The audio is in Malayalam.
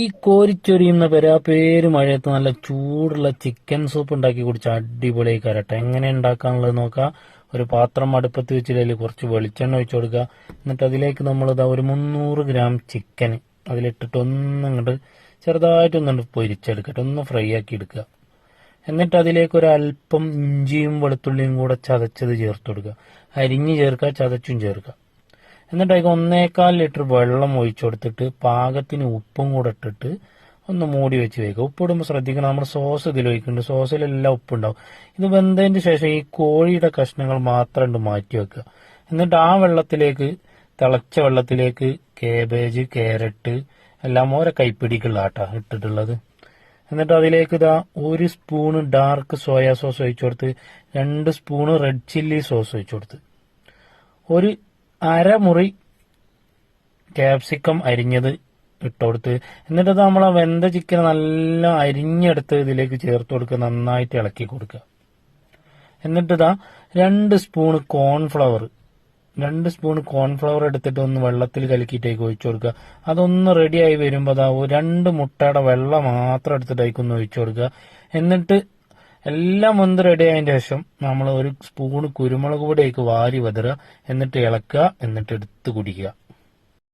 ഈ കോരിച്ചൊരിയുന്ന പേര് മഴയത്ത് നല്ല ചൂടുള്ള ചിക്കൻ സൂപ്പ് ഉണ്ടാക്കി കുടിച്ച അടിപൊളിയായി കരട്ടെ. എങ്ങനെ ഉണ്ടാക്കാനുള്ളത് നോക്കാം. ഒരു പാത്രം അടുപ്പത്ത് വെച്ചിട്ട് അതിൽ കുറച്ച് വെളിച്ചെണ്ണ ഒഴിച്ചു കൊടുക്കുക. എന്നിട്ട് അതിലേക്ക് നമ്മളിതാ ഒരു 300 ഗ്രാം ചിക്കൻ അതിലിട്ടിട്ട് ഒന്നങ്ങോട്ട് ചെറുതായിട്ടൊന്നുകൊണ്ട് പൊരിച്ചെടുക്കട്ടെ, ഒന്ന് ഫ്രൈ ആക്കി എടുക്കുക. എന്നിട്ട് അതിലേക്ക് ഒരു അല്പം ഇഞ്ചിയും വെളുത്തുള്ളിയും കൂടെ ചതച്ചത് ചേർത്ത് കൊടുക്കുക. അരിഞ്ഞ് ചേർക്കുക, ചതച്ചും ചേർക്കുക. എന്നിട്ട് അതിൽ 1.25 ലിറ്റർ വെള്ളം ഒഴിച്ചു കൊടുത്തിട്ട് പാകത്തിന് ഉപ്പും കൂടെ ഇട്ടിട്ട് ഒന്ന് മൂടി വെച്ച് വയ്ക്കുക. ഉപ്പിടുമ്പോൾ ശ്രദ്ധിക്കണം, നമ്മൾ സോസ് ഇതിൽ ഒഴിക്കുന്നുണ്ട്, സോസിലെല്ലാം ഉപ്പുണ്ടാവും. ഇത് വെന്തതിന് ശേഷം ഈ കോഴിയുടെ കഷ്ണങ്ങൾ മാത്രം മാറ്റി വെക്കുക. എന്നിട്ട് ആ വെള്ളത്തിലേക്ക്, തിളച്ച വെള്ളത്തിലേക്ക് കേബേജ്, ക്യാരറ്റ് എല്ലാം ഓരോ കൈപ്പിടിക്കുള്ള ആട്ടാ ഇട്ടിട്ടുള്ളത്. എന്നിട്ട് അതിലേക്ക് ഇതാ 1 സ്പൂണ് ഡാർക്ക് സോയാ സോസ് ഒഴിച്ചു കൊടുത്ത്, 2 സ്പൂണ് റെഡ് ചില്ലി സോസ് ഒഴിച്ചു കൊടുത്ത്, ഒരു അരമുറി ക്യാപ്സിക്കം അരിഞ്ഞത് ഇട്ടുകൊടുത്ത്, എന്നിട്ട് നമ്മൾ ആ വെന്ത ചിക്കൻ നല്ല അരിഞ്ഞെടുത്ത് ഇതിലേക്ക് ചേർത്ത് കൊടുക്കുക, നന്നായിട്ട് ഇളക്കി കൊടുക്കുക. എന്നിട്ട് ഇതാ 2 സ്പൂണ് കോൺഫ്ലവർ എടുത്തിട്ട് ഒന്ന് വെള്ളത്തിൽ കലക്കിയിട്ടേക്ക് ഒഴിച്ചു കൊടുക്കുക. അതൊന്ന് റെഡിയായി വരുമ്പോൾ അതാ 2 മുട്ടയുടെ വെള്ളം മാത്രം എടുത്തിട്ട് അതിക്കൊന്ന് ഒഴിച്ചു കൊടുക്കുക. എന്നിട്ട് എല്ലാം ഒന്ന് റെഡി ആയതിനു ശേഷം നമ്മൾ 1 സ്പൂണ് കുരുമുളക് പൊടിയേക്ക് വാരി വിതറുക. എന്നിട്ട് ഇളക്കുക, എന്നിട്ട് എടുത്ത് കുടിക്കുക.